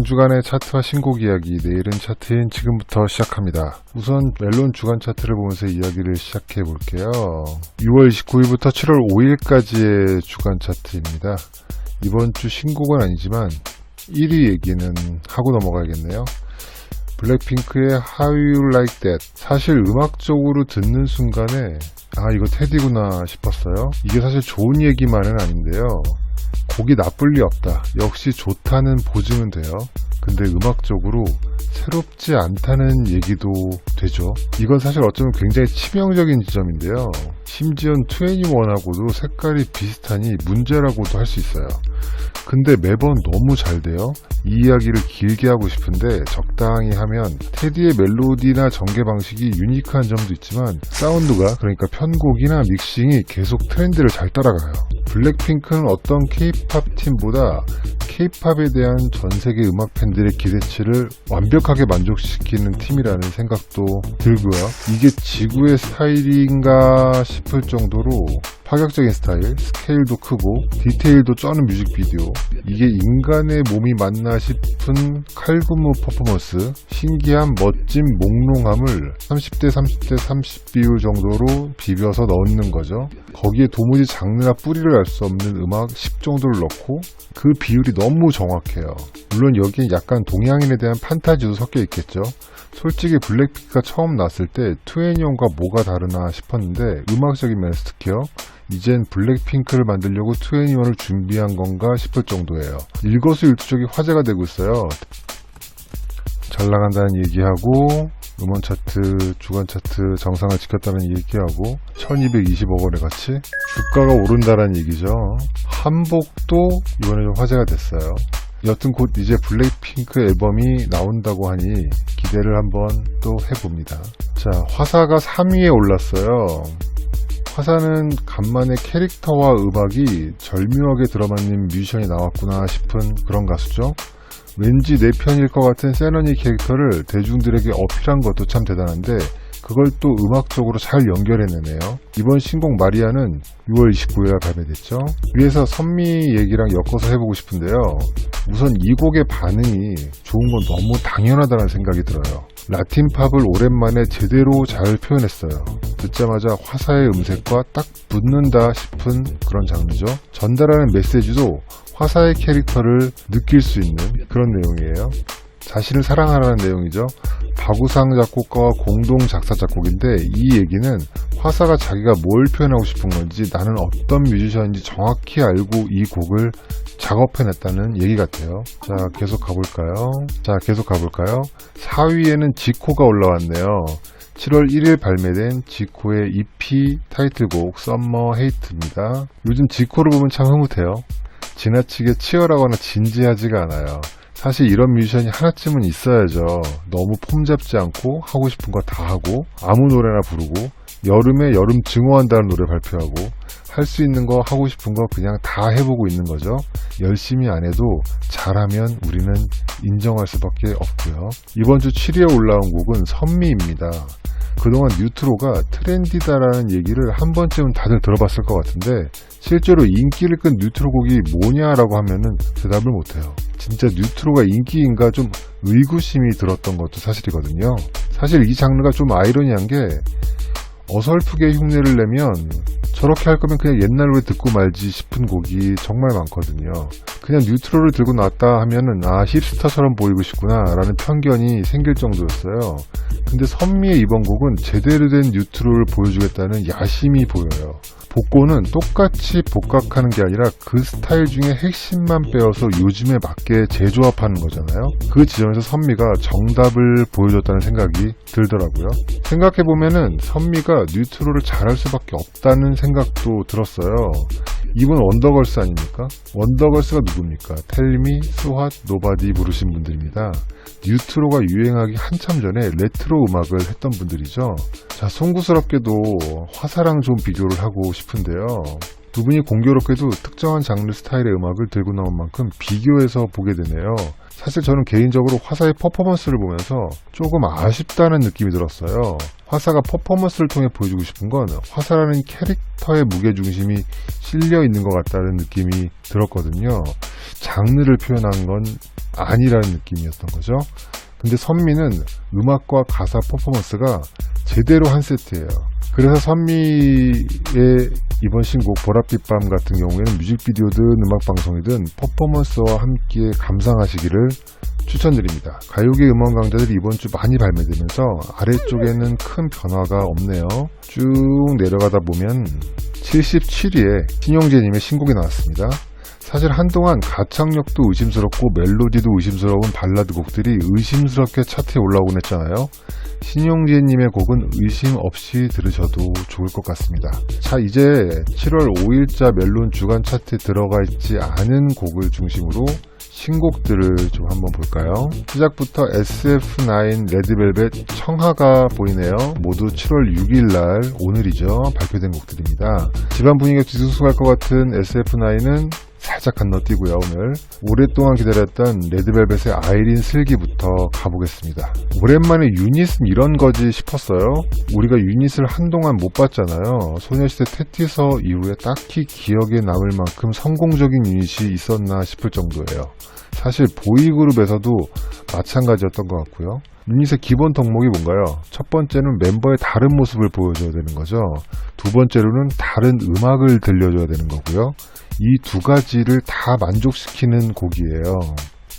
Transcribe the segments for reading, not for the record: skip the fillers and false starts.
주간의 차트와 신곡 이야기, 내일은 차트인 지금부터 시작합니다. 우선 멜론 주간 차트를 보면서 이야기를 시작해 볼게요. 6월 29일부터 7월 5일까지의 주간 차트입니다. 이번 주 신곡은 아니지만 1위 얘기는 하고 넘어가야겠네요. 블랙핑크의 How You Like That. 사실 음악적으로 듣는 순간에 이거 테디구나 싶었어요. 이게 사실 좋은 얘기만은 아닌데요. 곡이 나쁠 리 없다. 역시 좋다는 보증은 돼요. 근데 음악적으로 새롭지 않다는 얘기도 되죠. 이건 사실 어쩌면 굉장히 치명적인 지점인데요. 심지어 2NE1하고도 색깔이 비슷하니 문제라고도 할 수 있어요. 근데 매번 너무 잘 돼요. 이 이야기를 길게 하고 싶은데 적당히 하면 테디의 멜로디나 전개 방식이 유니크한 점도 있지만 사운드가, 그러니까 편곡이나 믹싱이 계속 트렌드를 잘 따라가요. 블랙핑크는 어떤 K-팝 팀보다 K-팝에 대한 전세계 음악 팬들의 기대치를 완벽하게 만족시키는 팀이라는 생각도 들고요. 이게 지구의 스타일인가 싶을 정도로 파격적인 스타일, 스케일도 크고 디테일도 쩌는 뮤직비디오, 이게 인간의 몸이 맞나 싶은 칼군무 퍼포먼스, 신기한 멋진 몽롱함을 30대 30대 30 비율 정도로 비벼서 넣는 거죠. 거기에 도무지 장르나 뿌리를 알 수 없는 음악 10 정도를 넣고 그 비율이 너무 정확해요. 물론 여기에 약간 동양인에 대한 판타지도 섞여 있겠죠. 솔직히 블랙핑크가 처음 났을 때 2NE1과 뭐가 다르나 싶었는데 음악적인 면에서 특히요. 이젠 블랙핑크를 만들려고 2NE1을 준비한 건가 싶을 정도예요. 일거수일투족이 화제가 되고 있어요. 잘 나간다는 얘기하고 음원 차트, 주간 차트 정상을 지켰다는 얘기하고 1220억 원의 가치, 주가가 오른다는 얘기죠. 한복도 이번에 좀 화제가 됐어요. 여튼 곧 이제 블랙핑크 앨범이 나온다고 하니 기대를 한번 또 해봅니다. 자, 화사가 3위에 올랐어요. 화사는 간만에 캐릭터와 음악이 절묘하게 들어맞는 뮤지션이 나왔구나 싶은 그런 가수죠. 왠지 내 편일 것 같은 세너니 캐릭터를 대중들에게 어필한 것도 참 대단한데 그걸 또 음악적으로 잘 연결해내네요. 이번 신곡 마리아는 6월 29일에 발매됐죠. 위에서 선미 얘기랑 엮어서 해보고 싶은데요. 우선 이 곡의 반응이 좋은 건 너무 당연하다는 생각이 들어요. 라틴 팝을 오랜만에 제대로 잘 표현했어요. 듣자마자 화사의 음색과 딱 붙는다 싶은 그런 장르죠. 전달하는 메시지도 화사의 캐릭터를 느낄 수 있는 그런 내용이에요. 자신을 사랑하라는 내용이죠. 박우상 작곡가와 공동 작사 작곡인데 이 얘기는 화사가 자기가 뭘 표현하고 싶은 건지, 나는 어떤 뮤지션인지 정확히 알고 이 곡을 작업해냈다는 얘기 같아요. 자, 계속 가볼까요? 4위에는 지코가 올라왔네요. 7월 1일 발매된 지코의 EP 타이틀곡 썸머 헤이트입니다. 요즘 지코를 보면 참 흐뭇해요. 지나치게 치열하거나 진지하지가 않아요. 사실 이런 뮤지션이 하나쯤은 있어야죠. 너무 폼 잡지 않고 하고 싶은 거 다 하고 아무 노래나 부르고 여름에 여름 증오한다는 노래 발표하고 할 수 있는 거 하고 싶은 거 그냥 다 해보고 있는 거죠. 열심히 안 해도 잘하면 우리는 인정할 수밖에 없고요. 이번 주 7위에 올라온 곡은 선미입니다. 그동안 뉴트로가 트렌디다라는 얘기를 한 번쯤은 다들 들어봤을 것 같은데 실제로 인기를 끈 뉴트로 곡이 뭐냐라고 하면은 대답을 못해요. 진짜 뉴트로가 인기인가 좀 의구심이 들었던 것도 사실이거든요. 사실 이 장르가 좀 아이러니한 게 어설프게 흉내를 내면 저렇게 할 거면 그냥 옛날 노래 듣고 말지 싶은 곡이 정말 많거든요. 그냥 뉴트로를 들고 나왔다 하면은 힙스터처럼 보이고 싶구나 라는 편견이 생길 정도였어요. 근데 선미의 이번 곡은 제대로 된 뉴트로를 보여주겠다는 야심이 보여요. 복고는 똑같이 복각하는 게 아니라 그 스타일 중에 핵심만 빼어서 요즘에 맞게 재조합하는 거잖아요. 그 지점에서 선미가 정답을 보여줬다는 생각이 들더라고요. 생각해보면은 선미가 뉴트로를 잘할 수밖에 없다는 생각도 들었어요. 이분 원더걸스 아닙니까? 원더걸스가 누굽니까? 텔미, 스왓, 노바디 부르신 분들입니다. 뉴트로가 유행하기 한참 전에 레트로 음악을 했던 분들이죠. 자, 송구스럽게도 화사랑 좀 비교를 하고 싶은데요. 두 분이 공교롭게도 특정한 장르 스타일의 음악을 들고 나온 만큼 비교해서 보게 되네요. 사실 저는 개인적으로 화사의 퍼포먼스를 보면서 조금 아쉽다는 느낌이 들었어요. 화사가 퍼포먼스를 통해 보여주고 싶은 건 화사라는 캐릭터의 무게중심이 실려 있는 것 같다는 느낌이 들었거든요. 장르를 표현한 건 아니라는 느낌이었던 거죠. 근데 선미는 음악과 가사 퍼포먼스가 제대로 한 세트예요. 그래서 선미의 이번 신곡 보랏빛밤 같은 경우에는 뮤직비디오든 음악방송이든 퍼포먼스와 함께 감상하시기를 추천드립니다. 가요계 음원 강자들이 이번 주 많이 발매되면서 아래쪽에는 큰 변화가 없네요. 쭉 내려가다 보면 77위에 신용재님의 신곡이 나왔습니다. 사실 한동안 가창력도 의심스럽고 멜로디도 의심스러운 발라드 곡들이 의심스럽게 차트에 올라오곤 했잖아요. 신용재님의 곡은 의심 없이 들으셔도 좋을 것 같습니다. 자, 이제 7월 5일자 멜론 주간 차트에 들어가 있지 않은 곡을 중심으로 신곡들을 좀 한번 볼까요? 시작부터 SF9, 레드벨벳, 청하가 보이네요. 모두 7월 6일날 오늘이죠. 발표된 곡들입니다. 집안 분위기가 뒤숭숭할 것 같은 SF9은 살짝 건너뛰고요. 오늘 오랫동안 기다렸던 레드벨벳의 아이린 슬기부터 가보겠습니다. 오랜만에 유닛은 이런 거지 싶었어요. 우리가 유닛을 한동안 못 봤잖아요. 소녀시대 테티서 이후에 딱히 기억에 남을 만큼 성공적인 유닛이 있었나 싶을 정도예요. 사실 보이그룹에서도 마찬가지였던 것 같고요. 유닛의 기본 덕목이 뭔가요? 첫 번째는 멤버의 다른 모습을 보여줘야 되는 거죠. 두 번째로는 다른 음악을 들려줘야 되는 거고요. 이 두 가지를 다 만족시키는 곡이에요.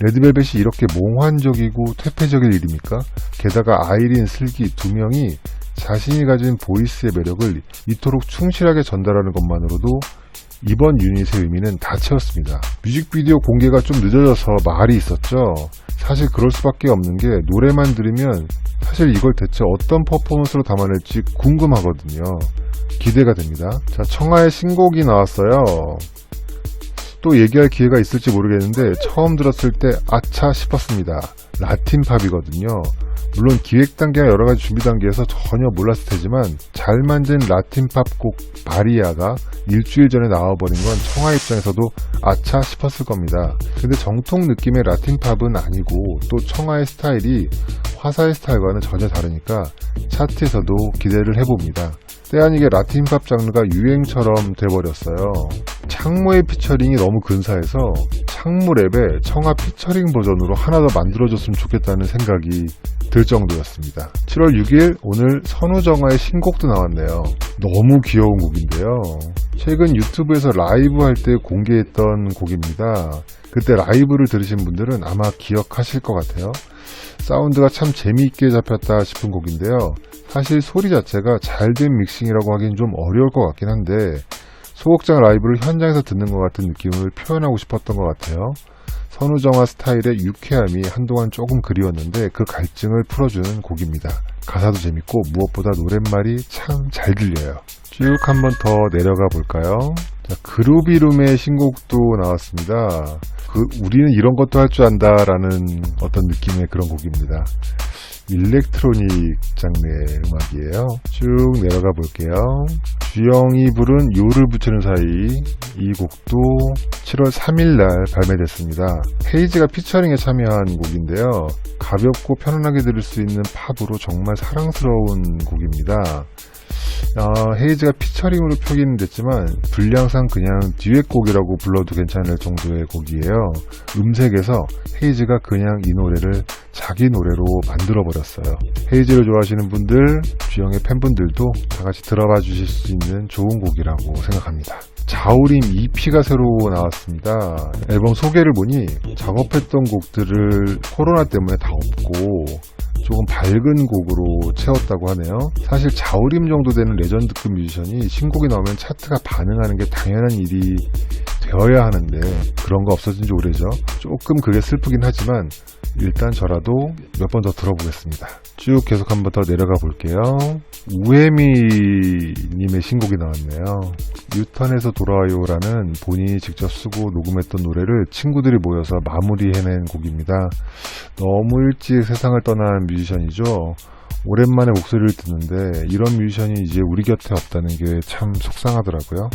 레드벨벳이 이렇게 몽환적이고 퇴폐적일 일입니까? 게다가 아이린, 슬기 두 명이 자신이 가진 보이스의 매력을 이토록 충실하게 전달하는 것만으로도 이번 유닛의 의미는 다 채웠습니다. 뮤직비디오 공개가 좀 늦어져서 말이 있었죠. 사실 그럴 수밖에 없는 게 노래만 들으면 사실 이걸 대체 어떤 퍼포먼스로 담아낼지 궁금하거든요. 기대가 됩니다. 자, 청하의 신곡이 나왔어요. 또 얘기할 기회가 있을지 모르겠는데 처음 들었을 때 아차 싶었습니다. 라틴 팝이거든요. 물론 기획 단계와 여러 가지 준비 단계에서 전혀 몰랐을 테지만 잘 만든 라틴 팝 곡 마리아가 일주일 전에 나와버린 건 청하 입장에서도 아차 싶었을 겁니다. 근데 정통 느낌의 라틴 팝은 아니고 또 청하의 스타일이 화사의 스타일과는 전혀 다르니까 차트에서도 기대를 해봅니다. 때 아니게 라틴 팝 장르가 유행처럼 돼버렸어요. 창모의 피처링이 너무 근사해서 창모 랩에 청하 피처링 버전으로 하나 더 만들어줬으면 좋겠다는 생각이 들 정도였습니다. 7월 6일 오늘 선우정아의 신곡도 나왔네요. 너무 귀여운 곡인데요. 최근 유튜브에서 라이브 할 때 공개했던 곡입니다. 그때 라이브를 들으신 분들은 아마 기억하실 것 같아요. 사운드가 참 재미있게 잡혔다 싶은 곡인데요. 사실 소리 자체가 잘된 믹싱이라고 하긴 좀 어려울 것 같긴 한데 소극장 라이브를 현장에서 듣는 것 같은 느낌을 표현하고 싶었던 것 같아요. 선우정아 스타일의 유쾌함이 한동안 조금 그리웠는데 그 갈증을 풀어주는 곡입니다. 가사도 재밌고 무엇보다 노랫말이 참 잘 들려요. 쭉 한번 더 내려가 볼까요? 자, 그루비룸의 신곡도 나왔습니다. 우리는 이런 것도 할 줄 안다 라는 어떤 느낌의 그런 곡입니다. 일렉트로닉 장르의 음악이에요. 쭉 내려가 볼게요. 주영이 부른 요를 붙이는 사이, 이 곡도 7월 3일날 발매됐습니다. 헤이즈가 피처링에 참여한 곡인데요. 가볍고 편안하게 들을 수 있는 팝으로 정말 사랑스러운 곡입니다. 헤이즈가 피처링으로 표기는 됐지만 분량상 그냥 듀엣곡이라고 불러도 괜찮을 정도의 곡이에요. 음색에서 헤이즈가 그냥 이 노래를 자기 노래로 만들어버렸어요. 헤이즈를 좋아하시는 분들, 주영의 팬분들도 다같이 들어봐 주실 수 있는 좋은 곡이라고 생각합니다. 자우림 EP가 새로 나왔습니다. 앨범 소개를 보니 작업했던 곡들을 코로나 때문에 다 없고 조금 밝은 곡으로 채웠다고 하네요. 사실 자우림 정도 되는 레전드급 뮤지션이 신곡이 나오면 차트가 반응하는 게 당연한 일이 되어야 하는데 그런 거 없어진 지 오래죠. 조금 그게 슬프긴 하지만 일단 저라도 몇 번 더 들어보겠습니다. 쭉 계속 한번 더 내려가 볼게요. 우에미님의 신곡이 나왔네요. 유턴에서 돌아와요라는 본인이 직접 쓰고 녹음했던 노래를 친구들이 모여서 마무리해낸 곡입니다. 너무 일찍 세상을 떠난 뮤지션이죠. 오랜만에 목소리를 듣는데 이런 뮤지션이 이제 우리 곁에 없다는 게 참 속상하더라고요.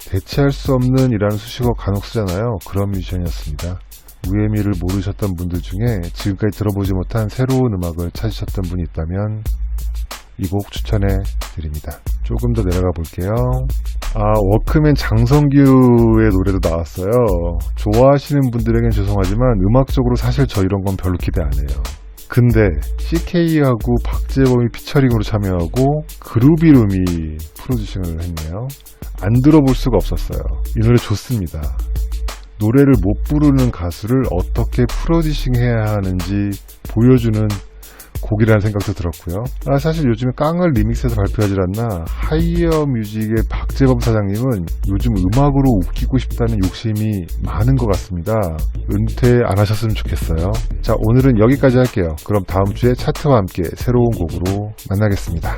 대체할 수 없는 이라는 수식어 간혹 쓰잖아요. 그런 뮤지션이었습니다. 우에미를 모르셨던 분들 중에 지금까지 들어보지 못한 새로운 음악을 찾으셨던 분이 있다면 이 곡 추천해 드립니다. 조금 더 내려가 볼게요. 워크맨 장성규의 노래도 나왔어요. 좋아하시는 분들에겐 죄송하지만 음악적으로 사실 저 이런 건 별로 기대 안 해요. 근데 CK하고 박재범이 피처링으로 참여하고 그루비룸이 프로듀싱을 했네요. 안 들어볼 수가 없었어요. 이 노래 좋습니다. 노래를 못 부르는 가수를 어떻게 프로듀싱해야 하는지 보여주는 곡이라는 생각도 들었고요. 사실 요즘에 깡을 리믹스해서 발표하지 않나. 하이어 뮤직의 박재범 사장님은 요즘 음악으로 웃기고 싶다는 욕심이 많은 것 같습니다. 은퇴 안 하셨으면 좋겠어요. 자, 오늘은 여기까지 할게요. 그럼 다음 주에 차트와 함께 새로운 곡으로 만나겠습니다.